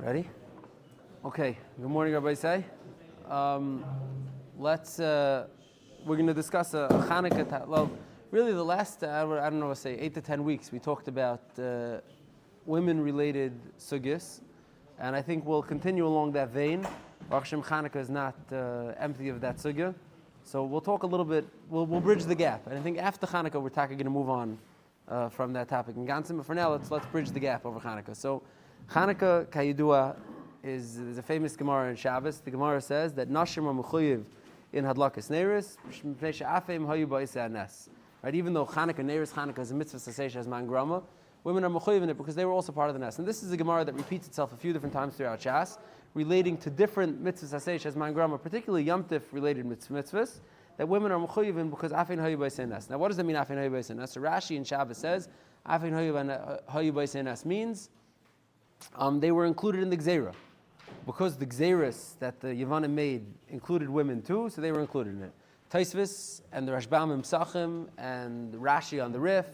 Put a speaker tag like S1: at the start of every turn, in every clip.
S1: Ready? Okay. Good morning, Rabbi Say. We're going to discuss a Chanukah. Well, really, the last I don't know, say 8 to 10 weeks, we talked about women-related sugyas, and I think we'll continue along that vein. Baruch Hashem, Chanukah is not empty of that sugya, so we'll talk a little bit. We'll bridge the gap, and I think after Chanukah, we're going to move on from that topic. And Gansim, but for now, let's bridge the gap over Chanukah. So, Chanukah Kayidua is a famous Gemara in Shabbos. The Gemara says that Nashim are mechuyev in Hadlakas Neiris, Mipnei she'afim hayu ba'isei hanes. Right, even though Chanukah is a mitzvah saseish as man grama, women are mechuyev in it because they were also part of the nest. And this is a Gemara that repeats itself a few different times throughout Shas, relating to different mitzvahs saseish as man grama, particularly Yom Tif related mitzvahs, that women are mechuyev in because afin hayu ba'isei hanes. Now, what does that mean? Afin hayu ba'isei hanes. So Rashi in Shabbos says afin hayu ba'isei hanes means they were included in the Gzeira. Because the Gzeiras that the Yevanim made included women too, so they were included in it. Taisvis and the Rashbam in Psachim and Rashi on the Rif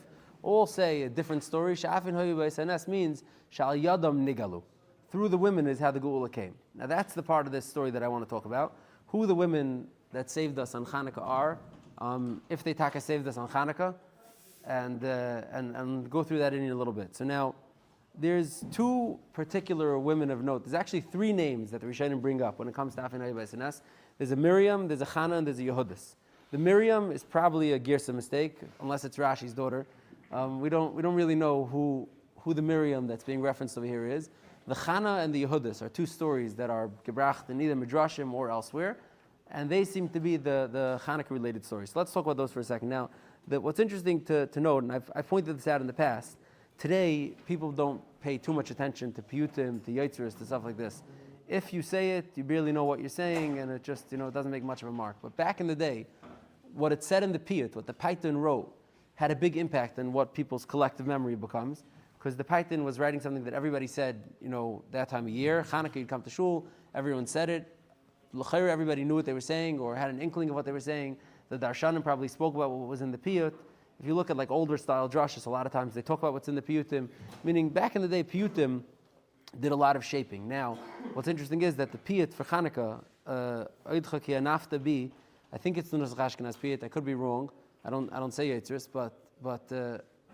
S1: all say a different story. Sha'afin hayu ba'isei hanes means Shal Yadam Nigalu. Through the women is how the Geula came. Now that's the part of this story that I want to talk about. Who the women that saved us on Chanukah are, if they taka saved us on Chanukah, and go through that in a little bit. So now, there's two particular women of note. There's actually three names that the Rishonim bring up when it comes to Afin Hayu ba'isei hanes. There's a Miriam, there's a Chana, and there's a Yehudis. The Miriam is probably a Girsa mistake, unless it's Rashi's daughter. We don't really know who the Miriam that's being referenced over here is. The Chana and the Yehudis are two stories that are gebracht in either Midrashim or elsewhere, and they seem to be the Chanukah related stories. So let's talk about those for a second. Now, what's interesting to note, and I've pointed this out in the past, today, people don't pay too much attention to piyutim, to yitzros, to stuff like this. If you say it, you barely know what you're saying, and it just, it doesn't make much of a mark. But back in the day, what it said in the piyut, what the Paitin wrote, had a big impact on what people's collective memory becomes, because the Paitin was writing something that everybody said, that time of year. Chanukah, you'd come to shul, everyone said it. L'chayr, everybody knew what they were saying, or had an inkling of what they were saying. The Darshanim probably spoke about what was in the piyut. If you look at like older style drashas, a lot of times they talk about what's in the piyutim, meaning back in the day, piyutim did a lot of shaping. Now, what's interesting is that the piyut for Chanukah, Oidcha ki anafta bi, I think it's Nunas Ashkenaz piyut. I could be wrong. I don't say yitzris, but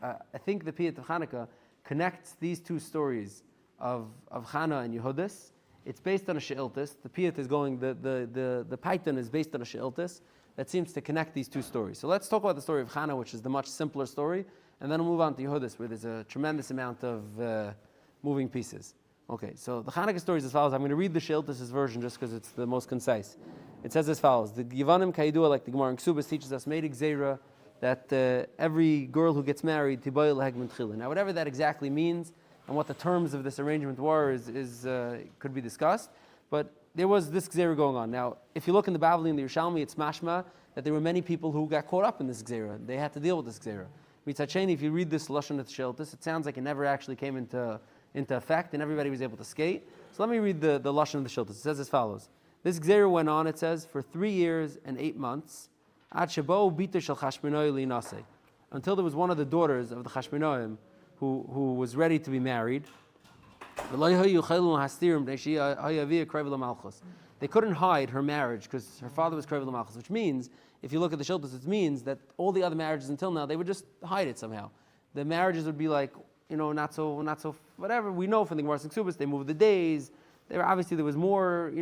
S1: I think the piyut of Chanukah connects these two stories of Chana and Yehudis. It's based on a she'iltis. The piyut is going. The Paitan is based on a she'iltis that seems to connect these two stories. So let's talk about the story of Chana, which is the much simpler story, and then we'll move on to Yehudis, where there's a tremendous amount of moving pieces. Okay, so the Chanukah story is as follows. I'm going to read the Sheiltis' version just because it's the most concise. It says as follows: the Yevanim Kaidua, like the Gemara in Ksubas teaches us, made Gzeira that every girl who gets married tibayil hegman tchila. Now, whatever that exactly means and what the terms of this arrangement were is could be discussed, but there was this Gzeira going on. Now, if you look in the Bavli and the Yerushalmi, it's mashma that there were many people who got caught up in this Gzeira. They had to deal with this Gzeira. Mitzad Sheni, if you read this Lashon of Sheiltis, it sounds like it never actually came into effect and everybody was able to skate. So let me read the Lashon of the Sheiltis. It says as follows. This Gzeira went on, it says, for 3 years and 8 months, Ad Shebo Bita Shel Chashmonoi Li Naseh, until there was one of the daughters of the Chashmonoim who was ready to be married. They couldn't hide her marriage because her father was Krevel Malchus, which means, if you look at the Shiltos, it means that all the other marriages until now, they would just hide it somehow. The marriages would be like, not so, whatever. We know from the Gemara Ksubas, they moved the days. Obviously, there was more,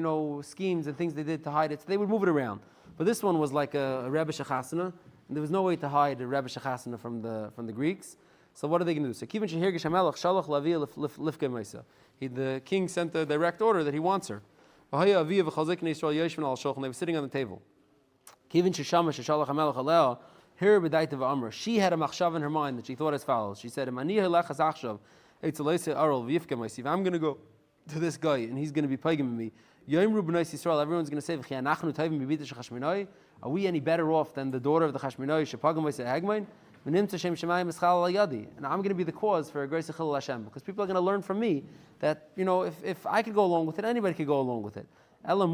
S1: schemes and things they did to hide it, so they would move it around. But this one was like a Rebbe Shechasana, and there was no way to hide a Rebbe Shechasana from the Greeks. So what are they going to do? So Kivin Shehirgish Hamelach Shalach Lavia Lifke Meisa. The king sent a direct order that he wants her. And they were sitting on the table. Kivin Sheshama Sheshalach Hamelach Alea. Here B'daita V'Amra. She had a machshav in her mind that she thought as follows. She said, if I'm going to go to this guy and he's going to be paiging me, everyone's going to say, are we any better off than the daughter of the Chashmonai? And I'm going to be the cause for a grace of Chilul Hashem, because people are going to learn from me that, if I could go along with it, anybody could go along with it. It's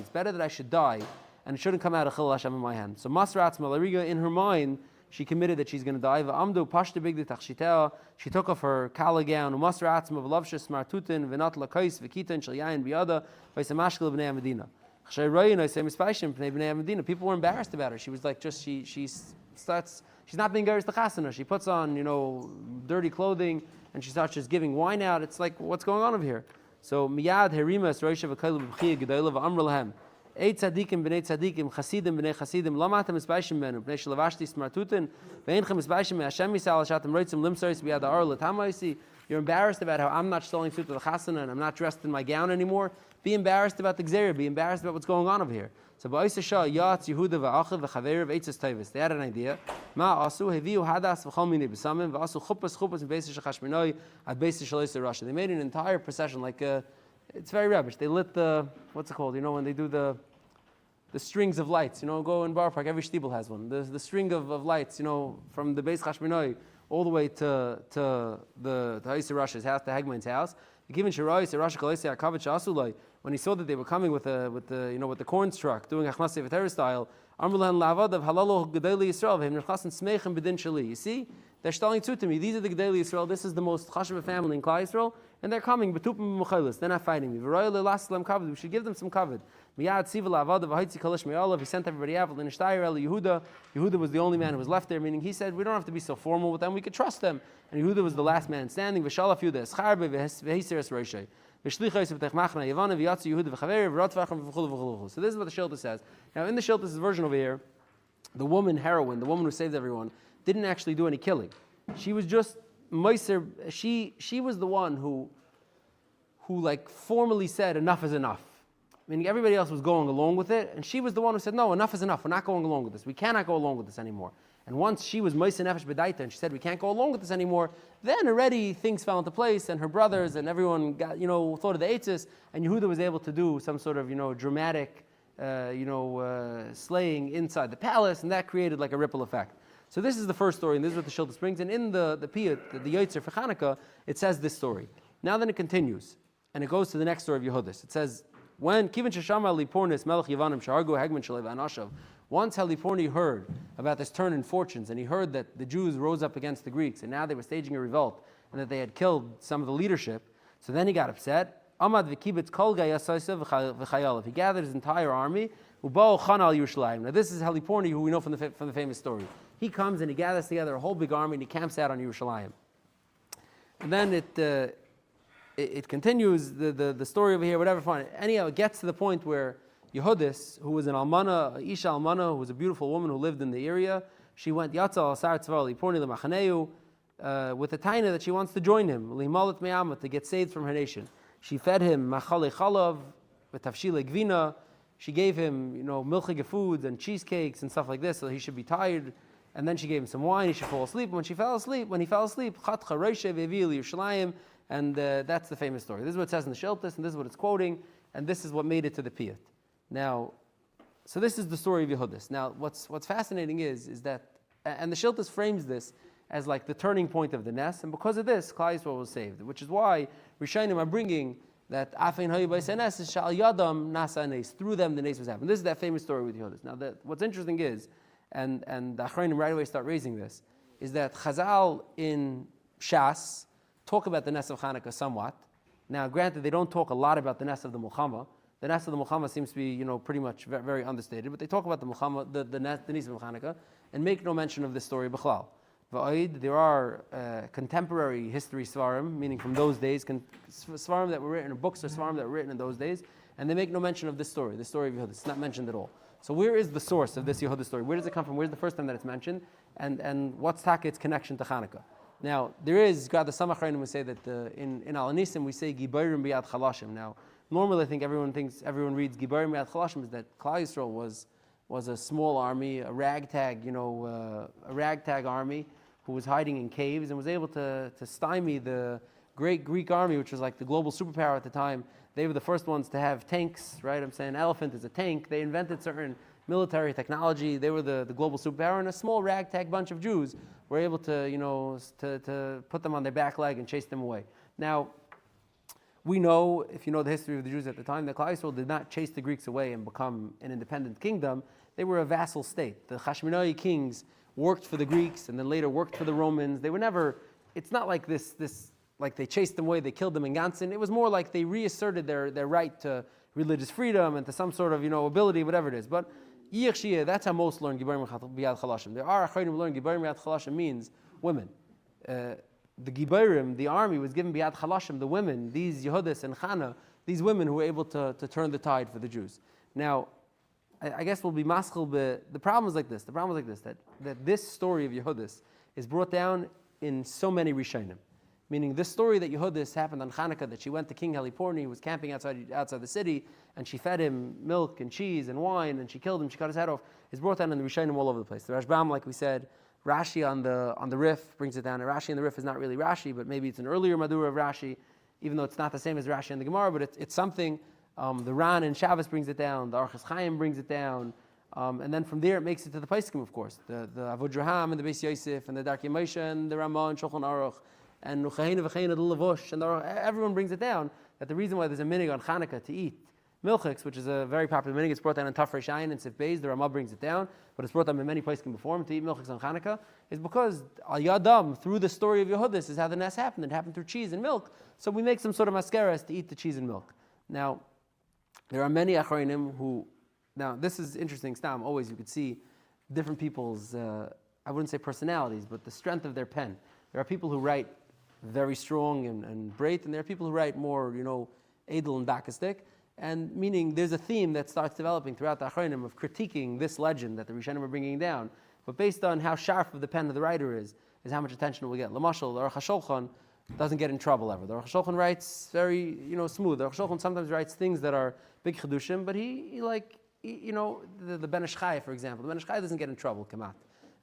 S1: better that I should die, and it shouldn't come out of Chilul Hashem in my hand. So Masratz Malariga, in her mind, she committed that she's going to die. V'amdu pashta bigdi tachshitea. She took off her kala gown. Umasra atzma v'lavshes martutin v'nat lakais v'kitan shel yayin biyada v'ysamashkel b'nei Medina. People were embarrassed about her. She was like, she starts. She's not being garish the chasana. She puts on, dirty clothing, and she starts just giving wine out. It's like, what's going on over here? So miyad herimas roisha v'kaylu b'chiyah gedayla v'amr lahem. Eight tzadikim b'nei tzadikim, chasidim b'nei chasidim, lamatem esbayshim benu, b'nei shalavashti smartutin, v'einchem esbayshim me'ashem yisal ashatem roitzim limsaris b'yad ha'ar l'tamaisi. You're embarrassed about how I'm not selling suit to the chasana and I'm not dressed in my gown anymore. Be embarrassed about the gzera. Be embarrassed about what's going on over here. So ba'isa shah yatz Yehuda v'achav v'chaver v'eitzas tevis. They had an idea. Ma asu heviu hadas v'chol minei b'samim v'asu chupas and beisish ha'chashminoi ad beisish shalois Russia. They made an entire procession like it's very rubbish. They lit the, what's it called? When they do the strings of lights. Go in Bar Park. Every shtibel has one. The string of lights. From the beis chashminoi all the way to the Ha'isei Rasha's house, the Hegman's house. When he saw that they were coming with the corn truck, doing Achnasei V'Teres style, you see, they're telling to me, these are the Gedei Yisrael, this is the most chashuv family in Klal Yisrael, and they're coming, they're not fighting me. We should give them some kavod. He sent everybody out. Yehuda was the only man who was left there, meaning he said, we don't have to be so formal with them, we could trust them. And Yehuda was the last man standing. So this is what the Shilta says. Now in the Shilta's version over here, the woman heroine, the woman who saved everyone, didn't actually do any killing. She was just Meiser. She was the one who like formally said enough is enough. Meaning everybody else was going along with it, and she was the one who said, no, enough is enough. We're not going along with this. We cannot go along with this anymore. And once she was Meiser Nefesh B'daita, and she said, we can't go along with this anymore, then already things fell into place, and her brothers and everyone got, thought of the Eitzis, and Yehuda was able to do some sort of, dramatic, slaying inside the palace, and that created like a ripple effect. So this is the first story, and this is what the Shilta brings. And in the Piyut, the Yotzer for Chanukah, it says this story. Now then it continues, and it goes to the next story of Yehudis. It says, when Kivin Sheshama Lipornis Melech Yavanim Shargu Hegman Shalev Anashav, once Haliporni heard about this turn in fortunes, and he heard that the Jews rose up against the Greeks, and now they were staging a revolt, and that they had killed some of the leadership, so then he got upset. Amad v'kibitz kol gayasaysev v'chayalev. He gathered his entire army. Ubao chan al Yerushalayim. Now this is Haliporni, who we know from the famous story. He comes and he gathers together a whole big army and he camps out on Yerushalayim. And then it continues, the story over here, whatever, fine. Anyhow, it gets to the point where Yehudis, who was an almana, Isha almana, who was a beautiful woman who lived in the area, she went Yatzal Asar Tzvar Liporni Lemachaneu with a taina that she wants to join him, Limalit Me'amah, to get saved from her nation. She fed him Machale Chalav, V'tavshile Gvina. She gave him, milchige foods and cheesecakes and stuff like this, so he should be tired. And then she gave him some wine, he should fall asleep. When he fell asleep, Chatcha Reishe Ve'vi Yerushalayim, and that's the famous story. This is what it says in the Sheltis, and this is what it's quoting, and this is what made it to the Piyut. Now, so this is the story of Yehudis. Now, what's fascinating is that, and the Sheltis frames this as like the turning point of the Nes, and because of this, Klal Yisrael was saved, which is why Rishonim are bringing that Afein Hayu B'Yisei Nes is Shal Yadam Nasa Nes. Through them, the Nes was happened. This is that famous story with Yehudis. Now, what's interesting is, and the Achronim right away start raising this, is that Chazal in Shas talk about the Nes of Chanukah somewhat. Now, granted, they don't talk a lot about the Nes of the Mulchama. The Nes of the Mulchama seems to be, pretty much very, very understated, but they talk about the Mulchama, the Nes of Chanukah, and make no mention of this story b'chlal. There are contemporary history svarim, meaning from those days, svarim that were written, or books or svarim that were written in those days, and they make no mention of this story, the story of Yehudis. It's not mentioned at all. So where is the source of this Yehudis story? Where does it come from? Where's the first time that it's mentioned? And what's its connection to Chanukah? Now, there is, God the Samachrain, we say that in Al Anisim we say Gibayrim B'yad Chalashim. Now, normally I think everyone reads Gibayrim B'yad Chalashim is that Klal Yisrael was a small army, a ragtag army who was hiding in caves and was able to stymie the great Greek army, which was like the global superpower at the time. They were the first ones to have tanks, right? I'm saying an elephant is a tank. They invented certain military technology. They were the global superpower, and a small ragtag bunch of Jews were able to put them on their back leg and chase them away. Now, we know, if you know the history of the Jews at the time, that Klal Yisrael did not chase the Greeks away and become an independent kingdom. They were a vassal state. The Hashmonaei kings worked for the Greeks and then later worked for the Romans. They were never, it's not like this like they chased them away, they killed them in Gansen. It was more like they reasserted their right to religious freedom and to some sort of, ability, whatever it is. But that's how most learn Gibarim Biyad Chalashim. There are Achronim who learn Gibarim Biyad Chalashim means women. The Gibarim, the army, was given Biyad Chalashim, the women, these Yehudis and Chana, these women who were able to turn the tide for the Jews. Now, I guess we'll be maschil, but the problem is like this. The problem is like this, that this story of Yehudis is brought down in so many Rishonim. Meaning this story that Yehudis happened on Chanukah, that she went to King Heliporni, who was camping outside the city, and she fed him milk and cheese and wine, and she killed him, she cut his head off, is brought down in the Rishonim all over the place. The Rashbam, like we said, Rashi on the Rif brings it down, and Rashi on the Rif is not really Rashi, but maybe it's an earlier Madura of Rashi, even though it's not the same as Rashi and the Gemara, but it's something. The Ran and Shabbos brings it down, the Archas Chaim brings it down, and then from there it makes it to the Paiskim, of course. The Avod Raham and the Beis Yosef and the Darkei Moshe and the Ramah and Shulchan Aruch and Nuchahina V'Chayina the Levush, and everyone brings it down that the reason why there's a minig on Chanukah to eat milchiks, which is a very popular minig, it's brought down in Tafresh Ayin and Sif Beis, the Ramah brings it down, but it's brought down in many places before to eat milchiks on Chanukah, is because Al Yadam, through the story of Yehudis, is how the Nes happened. It happened through cheese and milk, so we make some sort of mascaras to eat the cheese and milk. Now, there are many Achronim who, now this is interesting, Stam, always you could see different people's, I wouldn't say personalities, but the strength of their pen. There are people who write very strong and great, and there are people who write more, edel and bakistic, and meaning there's a theme that starts developing throughout the Achronim of critiquing this legend that the Rishonim are bringing down, but based on how sharp of the pen of the writer is how much attention it will get. Lamashal, the Aruch HaShulchan doesn't get in trouble ever. The Aruch HaShulchan writes very, smooth. The Aruch HaShulchan sometimes writes things that are big chedushim, but the Ben Ish Chai, for example, the Ben Ish Chai doesn't get in trouble, Kamat.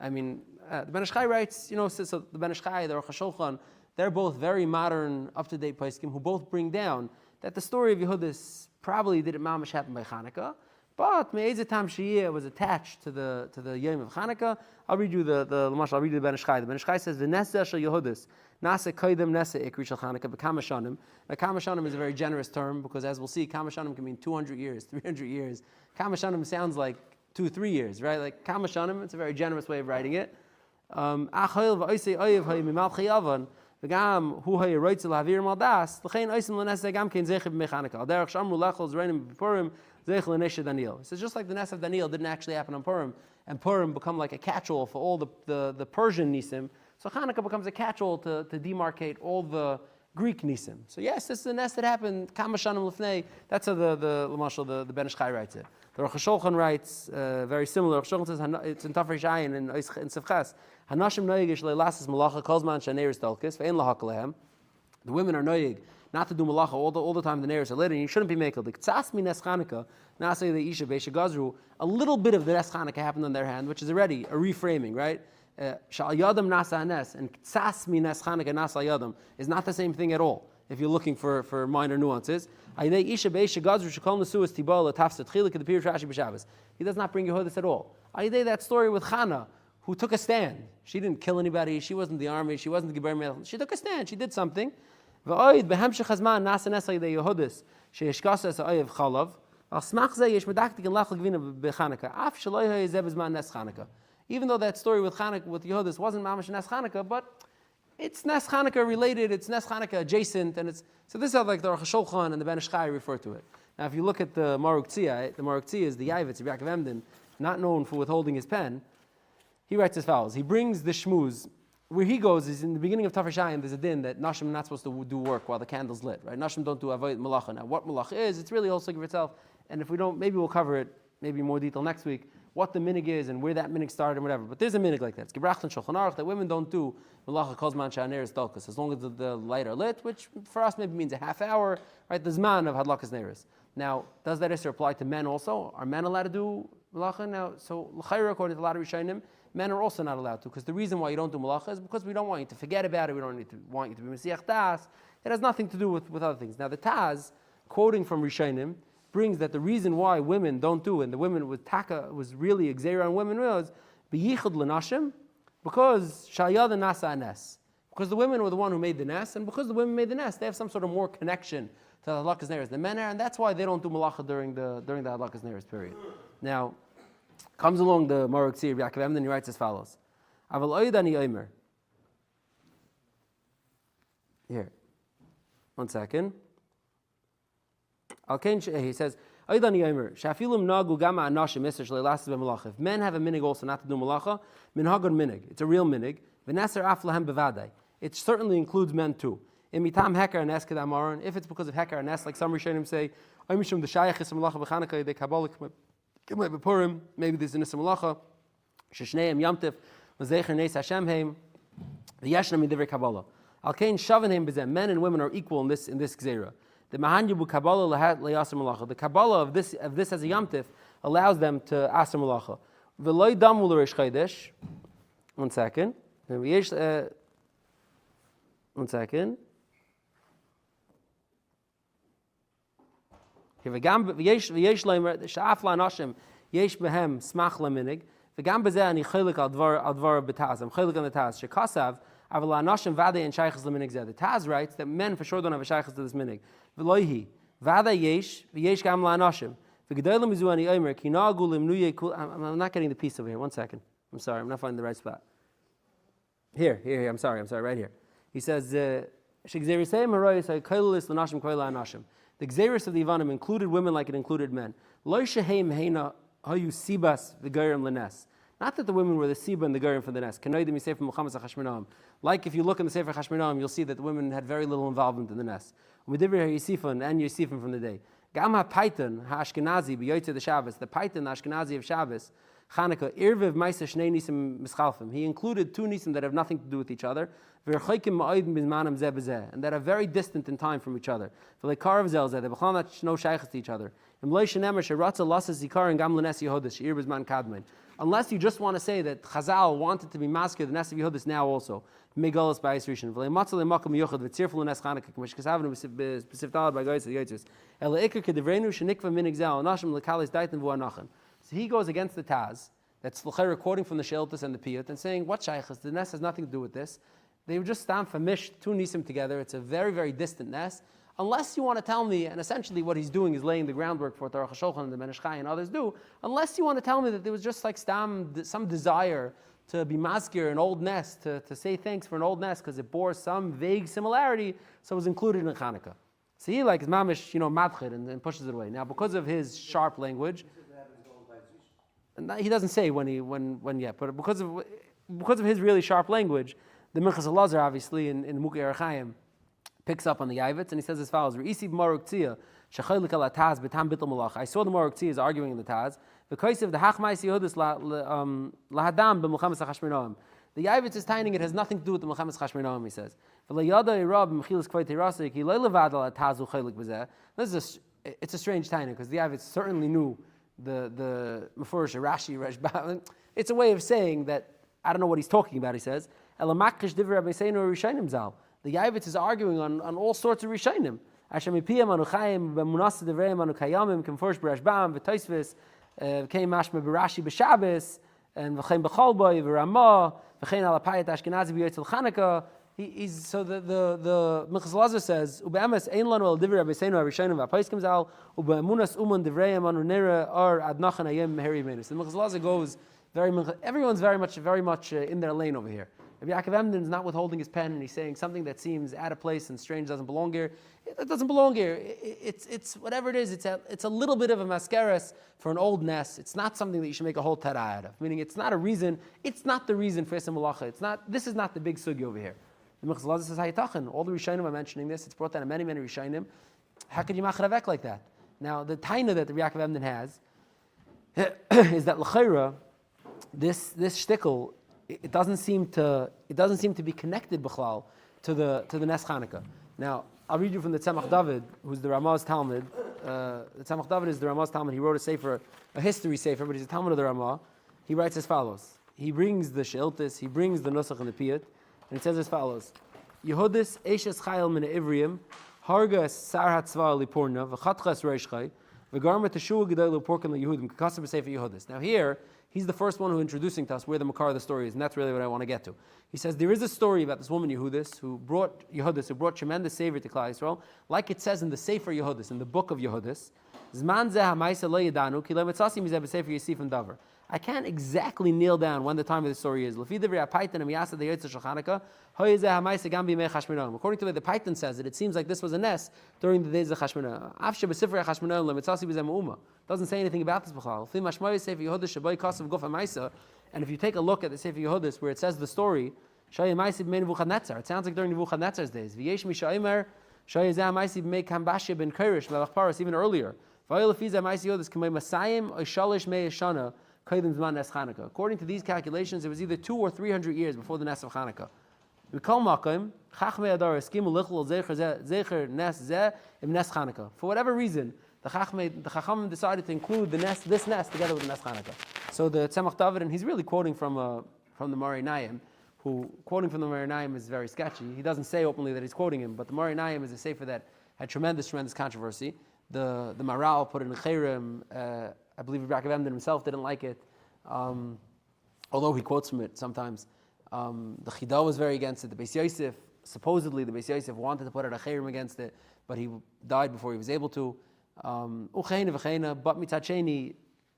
S1: I mean, the Ben Ish Chai writes, so the Ben Ish Chai, the Aruch HaShulchan, they're both very modern, up-to-date poskim who both bring down that the story of Yehudis probably didn't mamash happen by Chanukah, but Me'ezetam Shiyeh was attached to the Yom of Chanukah. I'll read you the Ben Ish Chai. The Ben Ish Chai says, "V'neseh shel Yehudis nase koydem neseh ikri shel Chanukah b'kama shanim." Now, kama shanim is a very generous term because, as we'll see, kama shanim can mean 200 years, 300 years. Kama shanim sounds like 2-3 years, right? Like kama shanim, it's a very generous way of writing it. Achayil v'oisei oyev hay mimalchei yavan. V'gam hu hay roitzel havir maldas. L'chein oisim l'neseh gam kein zechiv b'mechanukah. Al derech shamru lechol zreinim b'purim zech l'neseh Daniel. So just like the Nes of Daniel didn't actually happen on Purim, and Purim become like a catch-all for all the Persian Nisim, so Chanukah becomes a catch-all to demarcate all the Greek Nisim. So yes, this is the Nes that happened, Kama Shanim Lefnei. That's how the Ben Ish Chai writes it. The Aruch HaShulchan writes very similar. Aruch HaShulchan says, it's in Tafresh Ayin and in Sefches, Hanashim noyigish le'lasis malacha kozman shaneris telkis ve'en lahak lehem. The women are noyig not to do malacha all the time the neiros are lit, and you shouldn't be making the ktsas mi nes Chanukah nasei the isha beisha gazru. A little bit of the nes Chanukah happened on their hand, which is already a reframing, right? Shal yadam nasa nes and ktsas mi nes Chanukah nasa yadam is not the same thing at all. If you're looking for minor nuances, he does not bring Yehudis at all. That story with Chana, who took a stand. She didn't kill anybody. She wasn't the army. She wasn't the Gibar. She took a stand. She did something. Even though that story with Chanukah, with Yehudis, wasn't Mamash Nes Chanukah, but it's Nes Chanukah related, it's Nes Chanukah adjacent, and so this is how like the Aruch HaShulchan and the Ben Ish Chai refer to it. Now if you look at the Maruk Tzia, the Maruk Tzia is the Yavitz, Yaakov Emden, not known for withholding his pen. He writes as follows. He brings the shmuz. Where he goes is in the beginning of Tafresh Ayin, there's a din that Nashim are not supposed to do work while the candle's lit, right? Nashim don't do avoid malacha. Now what malacha is, it's really also of itself, and if we don't, maybe we'll cover it, maybe in more detail next week, what the minig is and where that minig started and whatever. But there's a minig like that. It's Gebracht and Shulchan Aruch that women don't do malacha kozman sha'aneres dalkas, as long as the light are lit, which for us maybe means a half hour, right? The zman of hadlakas neres. Now, does that issue apply to men also? Are men allowed to do malacha? Now, so l'chayra, according to a lot of Rishonim, men are also not allowed to, because the reason why you don't do malacha is because we don't want you to forget about it, we don't want you to be Mesiach Das. It has nothing to do with other things. Now, the Taz, quoting from Rishonim, brings that the reason why women don't do, and the women with taka was really exera on women was beyichud l'nashim, because shayad nasa nes, because the women were the one who made the nes, and because the women made the nes, they have some sort of more connection to the hadlakas neres. The men are, and that's why they don't do malacha during the hadlakas neres period. Now, comes along the Maruk Tzir Yaakov Emden, he writes as follows: Aval oidani oimer. Here, 1 second. He says, oidani oimer. Shafilum nagu gama anashim iser shleilasis b'malacha. If men have a minig also not to do malacha, minhagon minig. It's a real minig. V'neser aflahem bevadai. It certainly includes men too. Imitam heker and esked amaron. If it's because of heker and es, like some Rishonim say, oimishum the shayachis malacha b'chanukah de kabbalah k'may b'purim. Maybe there's an isam malacha. Sheshneim yamtiv v'zecher neis Hashem heim. V'yeshna midivrei kabbalah. Alkein shavanheim b'zem. Men and women are equal in this gzeira. The mahanyu kabbalah le'asam malacha. The kabbalah of this as a yamtiv allows them to asam malacha. V'loy damu l'reish chodesh. 1 second. 1 second. V'yesh leimer sha'af la'anashim yesh behem smach laminig v'gam bezeh ani chelik al dvar betaz. I'm chelik on the taz. Shekasav aval la'anashim vadei and shaychus laminig zeh. The taz writes that men for sure don't have a shaychus to this minig. V'loihi vadei yesh gam la'anashim v'gedolim mizu ani omer ki nagu limnuye kul. I'm not getting the piece over here. 1 second. I'm sorry. I'm not finding the right spot. Here. I'm sorry. Right here. He says, the Gzeris of the Ivanim included women like it included men. Not that the women were the Siba and the Gerim for the Nes. Like if you look in the Sefer Chashminam, you'll see that the women had very little involvement in the Nes. And Yosifan from the day. The Paitan, the Ashkenazi of Shabbos, Chanukah, Irviv Maisa Shnei Nisim Mischalfim. He included 2 Nisim that have nothing to do with each other, and that are very distant in time from each other. They have no shaykhs to each other. Unless you just want to say that Chazal wanted to be masked the Nes of Yehudis now also. Megalos by Yisrishin. So he goes against the Taz, that's recording from the Sheltis and the Piyut, and saying, what shaykhs? The Nes has nothing to do with this. They would just stand for Mish, 2 Nisim together. It's a very, very distant Nes. Unless you want to tell me, and essentially what he's doing is laying the groundwork for what the Aruch HaShulchan and the Ben Ish Chai and others do, unless you want to tell me that there was just like some desire to be maskir an old Nes, to say thanks for an old Nes because it bore some vague similarity, so it was included in Chanukah. So he like is mamish, madchid and pushes it away. Now because of his sharp language, and he doesn't say when yet, but because of his really sharp language, the Minchas Elazar obviously in Mukei Arachayim picks up on the Yavitz and he says as follows: I saw the Maruk Tzia arguing in the Taz. Because of the Hachmais Yehudis lahadam b'Milchemes HaChashmonaim. The Yavitz is taining it has nothing to do with the Milchemes HaChashmonaim. He says. It's a strange taining because the Yavitz certainly knew the Mefurish Rashi Rashba. It's a way of saying that I don't know what he's talking about. He says, the Yavitz is arguing on all sorts of Rishonim. Came mashma b'Rashi b'Shabbos and v'chein b'Cholboi v'Ramah v'chein alapayat Ashkenazi b'Yotzil Chanukah. So the Minchas Elazar says ube'emes ein lanu al divrei Rabbeinu Harishonim v'Apayis Zal ube'emunas uman divrei anu nera ar ad nachan ayem meheri menus. The Minchas Elazar goes everyone's very much in their lane over here. Rabbi Yaakov Emden is not withholding his pen and he's saying something that seems out of place and strange, doesn't belong here. It doesn't belong here. It's whatever it is. It's a little bit of a mascaras for an old Nes. It's not something that you should make a whole tera out of. Meaning it's not a reason. It's not the reason for Isam Malacha. This is not the big sugi over here. The Minchas Elazar says Hayatachin. All the Rishonim are mentioning this. It's brought down in many Rishonim. How could you machravek like that? Now the taina that the Rabbi Yaakov Emden has is that l'chayra this shtickle. It doesn't seem to be connected b'chlal to the Nes Chanukah. Now I'll read you from the Tzemach David, who's the Ramah's Talmud. The Tzemach David is the Ramah's Talmud. He wrote a history sefer, but he's a Talmud of the Ramah. He writes as follows. He brings the Sheiltis, he brings the Nusach and the Piyut, and he says as follows: Yehudis Eishes Chayil min Ivriim Hargas Sarhat Tzva Liporna v'Chatchas Reishchay v'Garma Teshua Gedei Leporkan LeYehudim K'Kasav B'Sefer Yehudis. Now here. He's the first one who introducing to us where the makar of the story is, and that's really what I want to get to. He says there is a story about this woman Yehudis who brought tremendous savor to Klal Yisrael, like it says in the Sefer Yehudis, in the book of Yehudis. Zman zeh ha'maisa lo yedanu ki lo mitzasim mizeh b'sefer Yosif and Davar. I can't exactly nail down when the time of the story is. According to the way the Paitan says it seems like this was a nest during the days of Chashmonah. Doesn't say anything about this. And if you take a look at the Sefer Yehudis where it says the story, it sounds like during Nebuchadnezzar's days. Even earlier. According to these calculations, it was either 200 or 300 years before the Ness of Chanukah. For whatever reason, the Chacham decided to include this nest together with the Nes Chanukah. So the Tzemach David, and he's really quoting from the Moreh Naim, who quoting from the Moreh Naim is very sketchy. He doesn't say openly that he's quoting him, but the Moreh Naim is a sefer that had tremendous controversy. The Maral put it in Cherem. I believe Rebbe Emden himself didn't like it, although he quotes from it sometimes. The Chida was very against it. The Beis Yosef, supposedly the Beis Yosef wanted to put a Cherem against it, but he died before he was able to. But mitzad sheni,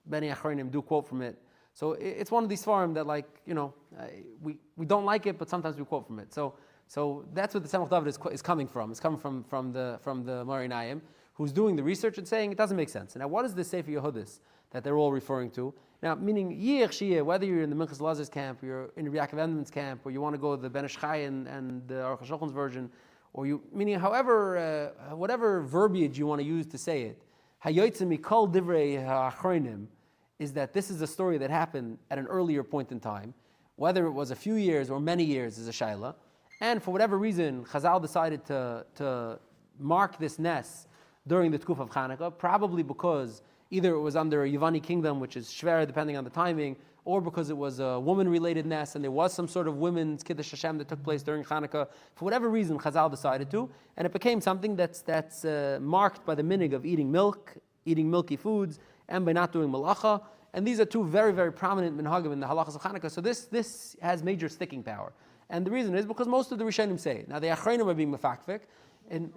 S1: Bnei Achronim do quote from it. So it's one of these farm that, we don't like it, but sometimes we quote from it. So that's what the Tzemach David is coming from. It's coming from the Moreh Naim, who's doing the research and saying it doesn't make sense. Now, what is the Sefer Yehudis that they're all referring to? Now, meaning Yich Shiyeh, whether you're in the Minchas Lazar's camp, you're in Yaakov Enderman's camp, or you want to go to the Ben Ish Chai and the Aruch HaShulchan's version, or whatever verbiage you want to use to say it, Hayotzim Mikol Divrei HaAchronim, is that this is a story that happened at an earlier point in time, whether it was a few years or many years is a shaila, and for whatever reason, Chazal decided to mark this nest during the Tkuf of Chanukah, probably because either it was under a Yevani kingdom, which is shver depending on the timing, or because it was a woman-related nest and there was some sort of women's Kiddush Hashem that took place during Chanukah. For whatever reason, Chazal decided to, and it became something that's marked by the minig of eating milk, eating milky foods, and by not doing malacha. And these are two very, very prominent minhagim in the halachas of Chanukah. So this has major sticking power. And the reason is because most of the Rishonim say it. Now the Achronim are being mefakfik, and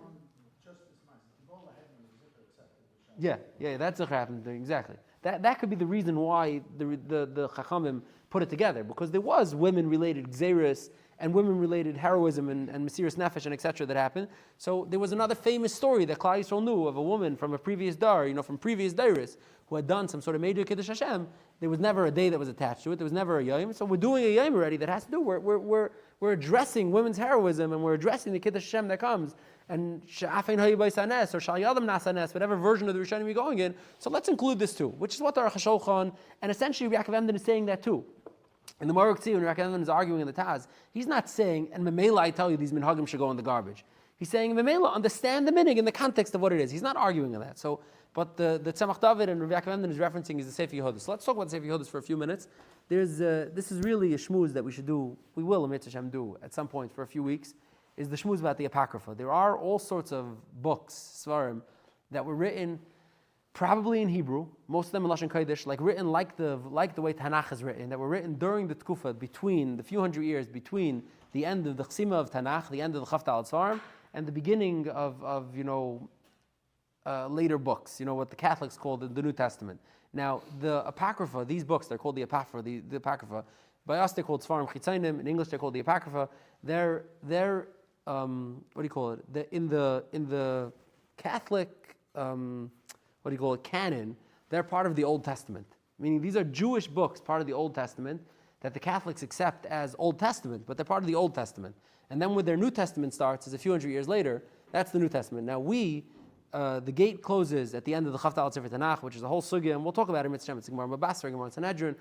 S1: yeah, that's what happened. Exactly. That could be the reason why the Chachamim put it together, because there was women-related gzeirus and women-related heroism and Mesiras Nefesh and etc. that happened. So there was another famous story that Klal Yisrael knew of a woman from a previous dar, from previous dairis, who had done some sort of major Kiddush Hashem. There was never a day that was attached to it. There was never a yom. So we're doing a yom already that has to do. We're addressing women's heroism, and we're addressing the Kiddush Hashem that comes. And Sha'afein Hayyibay Sanes or Shal Yadam Nasanes, whatever version of the Rishonim you're going in. So let's include this too, which is what the Aruch HaShulchan, and essentially Yaakov Emden is saying that too. And the Maruk Tzvi, when Yaakov Emden is arguing in the Taz, he's not saying, and Memela, I tell you, these minhagim should go in the garbage. He's saying, Memela, understand the minig in the context of what it is. He's not arguing on that. So, but the Tzemach David and Yaakov Emden is referencing is the Sefer Yehudis. So let's talk about the Sefer Yehudis for a few minutes. This is really a shmooze that we should do, we will, Amit Hashem, do at some point for a few weeks, is the shmooze about the Apocrypha. There are all sorts of books, Svarim, that were written probably in Hebrew, most of them in Lashon Kodesh, written like the way Tanakh is written, that were written during the Tkufa, between the few hundred years between the end of the Chsima of Tanakh, the end of the Chafta Svarim, and the beginning of later books, what the Catholics call the New Testament. Now, the Apocrypha, these books, they're called the Apocrypha, the Apocrypha. By us, they're called Svarim Chitzainim. In English, they're called the Apocrypha. They're in the Catholic, canon, they're part of the Old Testament. Meaning these are Jewish books, part of the Old Testament, that the Catholics accept as Old Testament, but they're part of the Old Testament. And then when their New Testament starts, is a few hundred years later, that's the New Testament. Now the gate closes at the end of the Chafta Sefer Tanakh, which is a whole sugya, and we'll talk about it in Mitzvah, it's Gemara Mabasra, Gemara Sanhedrin.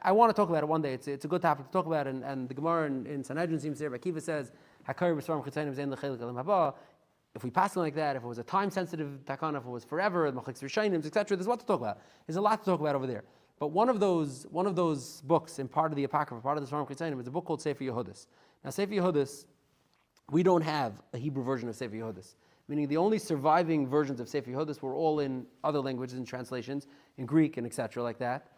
S1: I want to talk about it one day. It's a good topic to talk about, and the Gemara in Sanhedrin seems to say, Akiva says, if we pass it like that, if it was a time-sensitive takana, if it was forever, the Machlekes Rishonim, etc., there's what to talk about. There's a lot to talk about over there. But one of those books, in part of the Apocrypha, part of the Svarim Chitzainim, is a book called Sefer Yehudis. Now, Sefer Yehudis, we don't have a Hebrew version of Sefer Yehudis. Meaning the only surviving versions of Sefer Yehudis were all in other languages and translations, in Greek and etc. like that.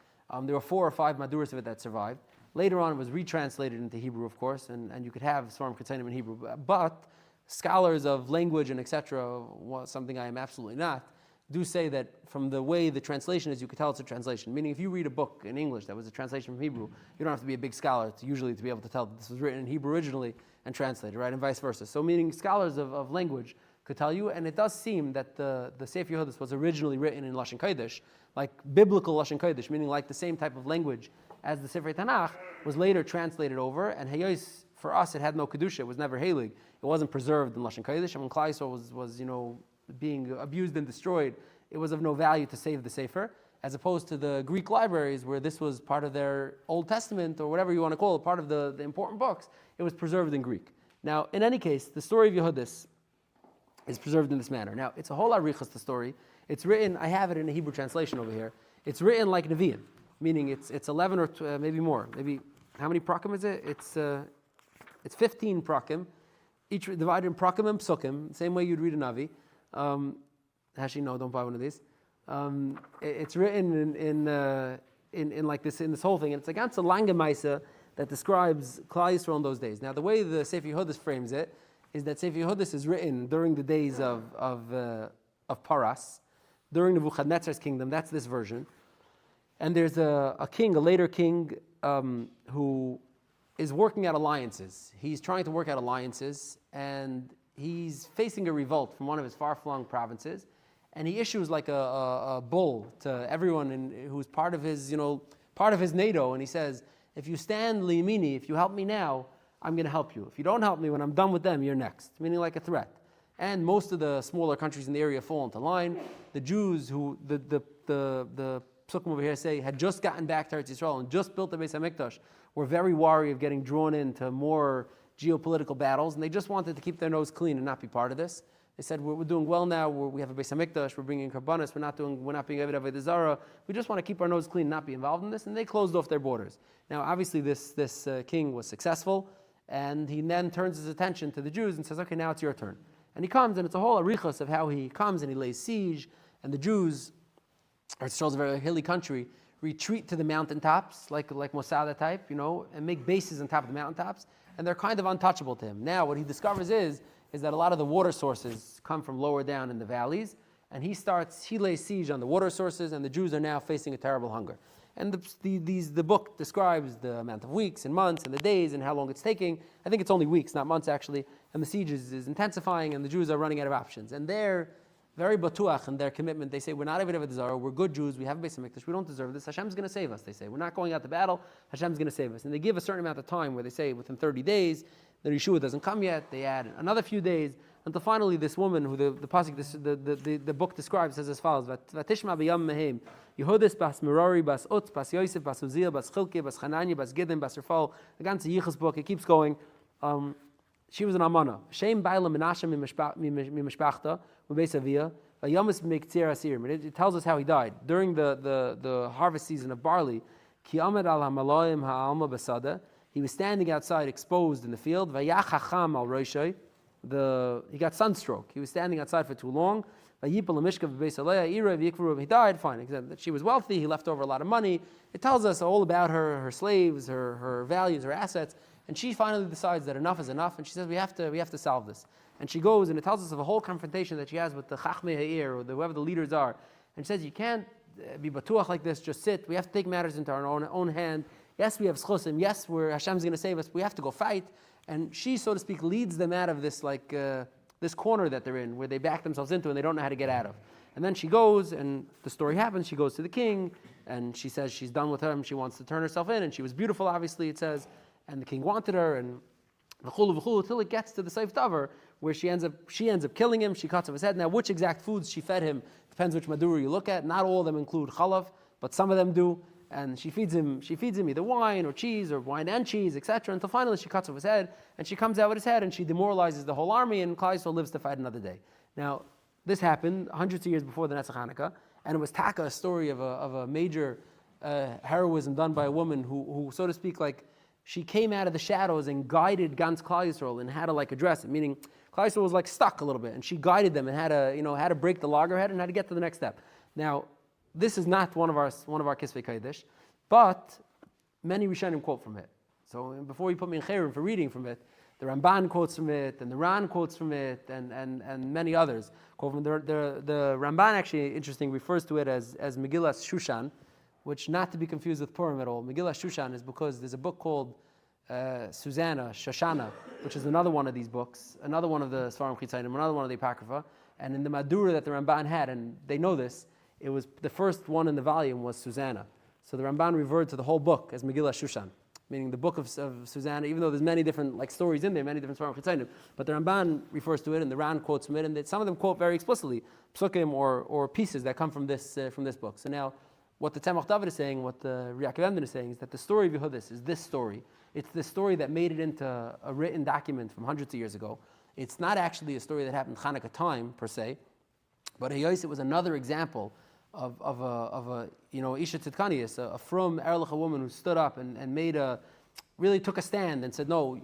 S1: There were 4 or 5 maduras of it that survived. Later on, it was retranslated into Hebrew, of course, and you could have Svarim Chitzainim in Hebrew. But scholars of language and etc., something I am absolutely not, do say that from the way the translation is, you could tell it's a translation. Meaning, if you read a book in English that was a translation from Hebrew, you don't have to be a big scholar to be able to tell that this was written in Hebrew originally and translated, right? And vice versa. So meaning scholars of language could tell you, and it does seem that the Sefer Yehudis was originally written in Lashon Kodesh, like biblical Lashon Kodesh, meaning like the same type of language as the Sefer Tanakh, was later translated over, and Hayos, for us, it had no Kedusha, it was never Halig. It wasn't preserved in Lashon Kodesh, and when Klal Yisrael was being abused and destroyed, it was of no value to save the Sefer, as opposed to the Greek libraries where this was part of their Old Testament, or whatever you want to call it, part of the important books. It was preserved in Greek. Now, in any case, the story of Yehudis is preserved in this manner. Now, it's a whole arichas, the story. It's written, I have it in a Hebrew translation over here. It's written like Nevi'im, meaning it's 11 or maybe more. Maybe, how many prakim is it? It's 15 prakim, each divided in prakim and psukim, same way you'd read a Navi. Actually, no, don't buy one of these. It's written in like this, in this whole thing, and it's a ganze lange Maisa that describes Klal Yisrael in those days. Now, the way the Sefer Yehudis frames it is that Sefer Yehudis is written during the days of Paras, during Nebuchadnezzar's kingdom. That's this version. And there's a king, a later king, who is working out alliances. He's trying to work out alliances, and he's facing a revolt from one of his far-flung provinces, and he issues like a bull to everyone who's part of his NATO, and he says, if you stand liyamini, if you help me now, I'm going to help you. If you don't help me, when I'm done with them, you're next. Meaning like a threat. And most of the smaller countries in the area fall into line. The Jews, who the psukim over here say had just gotten back to Eretz Yisrael and just built the Beis HaMikdash, were very wary of getting drawn into more geopolitical battles, and they just wanted to keep their nose clean and not be part of this. They said, we're doing well now, we have a Beis HaMikdash, we're bringing Karbanis, we're not being Eved Avodah Zarah, we just want to keep our nose clean, not be involved in this, and they closed off their borders. Now, obviously, this king was successful, and he then turns his attention to the Jews and says, okay, now it's your turn. And he comes, and it's a whole arichos of how he comes and he lays siege, and the Jews, Eretz Yisrael is a very hilly country, retreat to the mountaintops, like Masada type, and make bases on top of the mountaintops, and they're kind of untouchable to him. Now, what he discovers is that a lot of the water sources come from lower down in the valleys, and he lays siege on the water sources, and the Jews are now facing a terrible hunger. And the book describes the amount of weeks and months and the days and how long it's taking. I think it's only weeks, not months actually, and the siege is intensifying, and the Jews are running out of options. And they're very batuach in their commitment. They say, we're not Eved Avodah Zarah, we're good Jews, we have a Beis HaMikdash, we don't deserve this. Hashem's going to save us, they say. We're not going out to battle, Hashem's going to save us. And they give a certain amount of time where they say within 30 days, that Yeshua doesn't come yet. They add another few days until finally this woman, who the book describes, says as follows: Vatishma b'yam mehem Yehudis bas Merari bas Utz bas Yosef bas Uziel bas Chilke bas Chananya bas Gidim bas Rafal. The ganze Yichus book, it keeps going. She was an Amana. Shem Baila Menashe mimishpachta ubeis avia vayamis b'mektzir asirim. It tells us how he died during the harvest season of barley. Ki amad al hamalayim ha'alma basada. He was standing outside, exposed in the field. Vayachacham al roshei. He got sunstroke. He was standing outside for too long. He died. Fine. He said that she was wealthy. He left over a lot of money. It tells us all about her slaves, her values, her assets. And she finally decides that enough is enough. And she says, we have to solve this. And she goes, and it tells us of a whole confrontation that she has with the Chachmei Ha'ir, or whoever the leaders are. And she says, you can't be batuach like this. Just sit. We have to take matters into our own hand. Yes, we have schusim. Yes, Hashem's going to save us. We have to go fight. And she, so to speak, leads them out of this this corner that they're in, where they back themselves into and they don't know how to get out of. And then she goes, and the story happens. She goes to the king, and she says she's done with him. She wants to turn herself in, and she was beautiful, obviously, it says. And the king wanted her, and v'chulu till it gets to the Seif Davar, where she ends up killing him. She cuts off his head. Now, which exact foods she fed him depends which madura you look at. Not all of them include chalav, but some of them do. And she feeds him either wine or cheese or wine and cheese, etc. Until finally she cuts off his head, and she comes out with his head, and she demoralizes the whole army, and Klal Yisrael lives to fight another day. Now, this happened hundreds of years before the Netzach Chanukah, and it was taka, a story of a major heroism done by a woman who, so to speak, like she came out of the shadows and guided Gans Klal Yisrael and how to address it. Meaning, Klal Yisrael was stuck a little bit, and she guided them and how to break the loggerhead and how to get to the next step. Now, this is not one of our Kisvei Kodesh, but many Rishonim quote from it. So before you put me in Chayrim for reading from it, The Ramban quotes from it, and the Ran quotes from it, and many others quote from the Ramban. Actually, interesting, refers to it as Megillas Shushan, which not to be confused with Purim at all. Megillas Shushan is because there's a book called Susanna, Shoshana, which is another one of these books, another one of the Svarim Chitzainim, another one of the Apocrypha, and in the Madura that the Ramban had, and they know this, it was the first one in the volume was Susanna. So the Ramban referred to the whole book as Megillas Shushan, meaning the book of Susanna, even though there's many different stories in there, many different Svarim Chitzainim, but the Ramban refers to it, and the Ran quotes from it, and some of them quote very explicitly psukim or pieces that come from this book. So now, what the Tzemach David is saying, what the Yaakov Emden is saying, is that the story of Yehudis is this story. It's the story that made it into a written document from hundreds of years ago. It's not actually a story that happened Chanukah time per se, but it was another example of a Isha Tzidkanius, a from Erlich, a woman who stood up and really took a stand and said, no,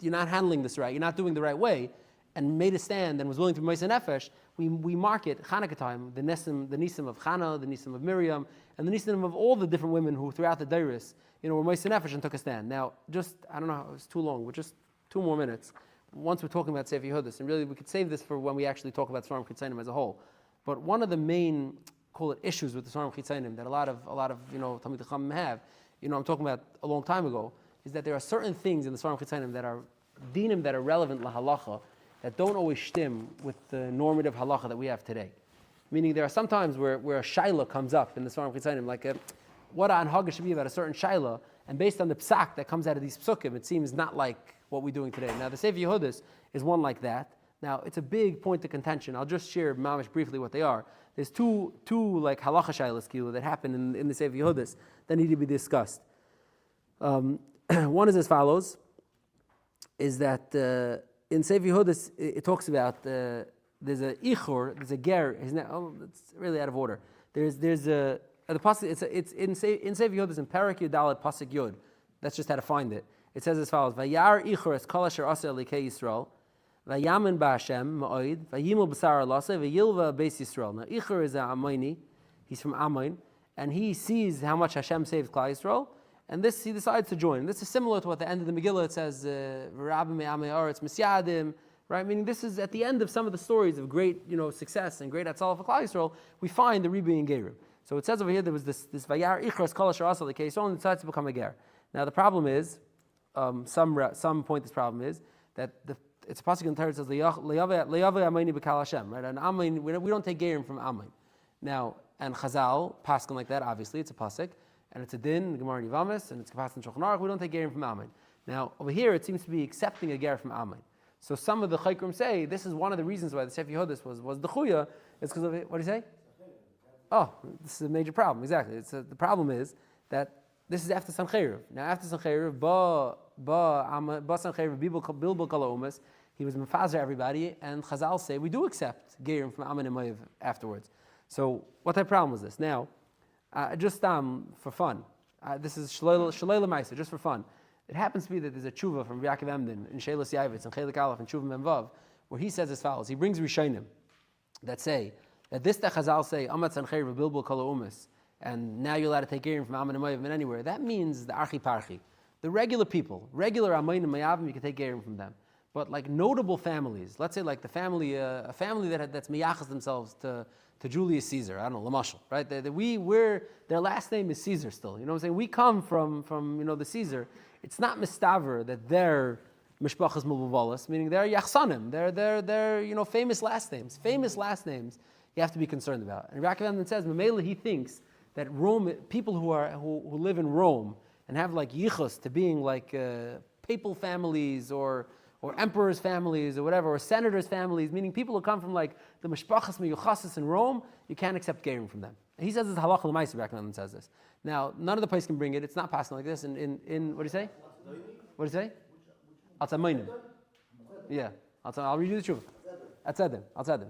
S1: you're not handling this right, you're not doing the right way, and made a stand and was willing to be Moshe Nefesh. We mark it Chanukah time, the Nisim of Chana, the Nisim of Miriam, and the Nisim of all the different women who throughout the Deiris, were Moshe Nefesh and took a stand. Now, I don't know, it was too long, but just 2 more minutes. Once we're talking about Sefer Yehudis, and really we could save this for when we actually talk about Svarim Chitzainim as a whole. But one of the main, call it issues with the Svarim Chitzainim that a lot of Talmid Chachamim have, I'm talking about a long time ago, is that there are certain things in the Svarim Chitzainim that are dinim that are relevant lahalacha that don't always stem with the normative halacha that we have today. Meaning there are some times where a shaila comes up in the Svarim Chitzainim, like what an haga should be about a certain shaila, and based on the psak that comes out of these psukim, it seems not like what we're doing today. Now the Sefer Yehudis is one like that. Now it's a big point of contention. I'll just share mamish briefly what they are. There's two like halacha shailas that happen in the Sefer Yehudis that need to be discussed. One is as follows: is that in Sefer Yehudis it talks about there's a ichor, there's a ger. It's really out of order. There's a the pasuk. It's in Sefer Yehudis in Parak Yudalet pasuk Yud. That's just how to find it. It says as follows: Vayar ichor es kol asher asa elikei Yisrael, vayamin ba'Hashem ma'od, vayimul b'sar alasa, vayilva beis Yisrael. Now ichor is a Amoni, he's from Ammon, and he sees how much Hashem saved Klal Yisrael, and this he decides to join. This is similar to what the end of the Megillah it says, V'rabim me'amei aretz misyadim, right? Meaning this is at the end of some of the stories of great success and great atzal for Klal Yisrael. We find the Ribi and Gerim. So it says over here there was this Vayar ichor es kol asher asa elikei Yisrael, and decides to become a ger. Now the problem is. Some point this problem is that it's a pasuk in the Torah that says leyave amoni b'kal Hashem, right? And Amin, we don't take gerim from Amin. Now, and Chazal paskin like that. Obviously, it's a pasuk, and it's a din in the Gemara and Yivamis, and it's a pasuk in Shulchan Aruch. We don't take gerim from Amin. Now, over here, it seems to be accepting a ger from Amin. So some of the Chaykum say this is one of the reasons why the Sefer Yehudis was the chuya. It's because of it. What do you say? Oh, this is a major problem. Exactly. The problem is that. This is after Sancheriv. Now after Sancheriv, Sancheriv, Bilbo Kala Umas, he was mefazer everybody, and Chazal say we do accept Gerim from Ammon and Moav afterwards. So what type of problem was this? Now, just for fun, this is Shleila Maisa, just for fun. It happens to be that there's a tshuva from Yaakov Emden in Shelas Yavitz and Chelik Aleph and Tshuva Memvav, where he says as follows. He brings Rishonim that say that this that Chazal say Amat Sancheriv, Bilbo Kala Umas, and now you're allowed to take Gerim from Ammon and Moav and anywhere. That means the Archi Parchi. The regular people, regular Ammon and Moavim, you can take Gerim from them. But like notable families, let's say like the family, a family that's miyachas themselves to Julius Caesar, I don't know, Lamashal, right? Their last name is Caesar still. You know what I'm saying? We come from the Caesar. It's not mistaver that they're mishpachas mulvalas, meaning they're yachsanim. They're famous last names. Famous last names you have to be concerned about. And Yaakov Emden says, Mamela, he thinks that Rome, people who live in Rome and have like yichus to being like papal families or emperors' families or whatever, or senators' families, meaning people who come from like the mishpachas miyuchasis in Rome, you can't accept gerim from them. And he says this halacha l'maisa. Yaakov says this. Now none of the place can bring it. It's not passing like this. In what do you say? What do you say? Atzamayim. Yeah. I'll read you the truth. Atzadim.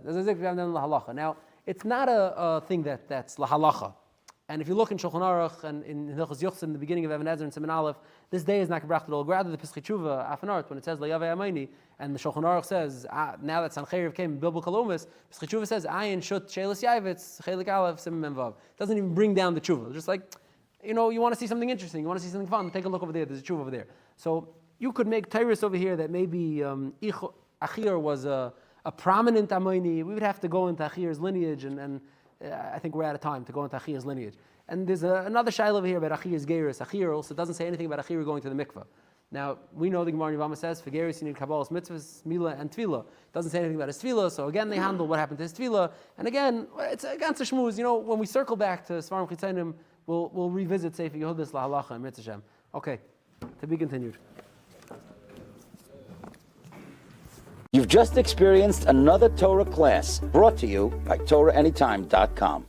S1: There's a zikr halacha. Now it's not a thing that's lahalacha. And if you look in Shulchan Aruch and in Hilchos Yuchsin, in the beginning of Even Ezer and Siman Aleph, this day is not gebracht at all. Rather, the Pesach Tshuva, Afanart, when it says Layavei Amayni, and the Shulchan Aruch says, now that Sancheriv came, Bilbo Kalomis, Pesach Tshuva says, Ayin Shut Shelis Yavitz, Chelik Aleph, Siman Memvav. Doesn't even bring down the Tshuva. It's just like, you want to see something interesting, you want to see something fun, take a look over there, there's a Tshuva over there. So you could make Tyrus over here that maybe Achir was a prominent Amoini. We would have to go into Achir's lineage, and I think we're out of time to go into Achir's lineage. And there's another shaila over here about Achir's Geirus. Achir also doesn't say anything about Achir going to the mikveh. Now, we know the Gemara in Yevamah says, for Geirus you need Kabbalah's mitzvahs, Mila, and Tefillah. Doesn't say anything about his Tefillah, so again they handle what happened to his Tefillah. And again, it's against the shmuz. When we circle back to Svarim Chitzainim, we'll revisit Sefer Yehudis LaHalacha and Mitzvah Shem. Okay, to be continued.
S2: You've just experienced another Torah class brought to you by TorahAnytime.com.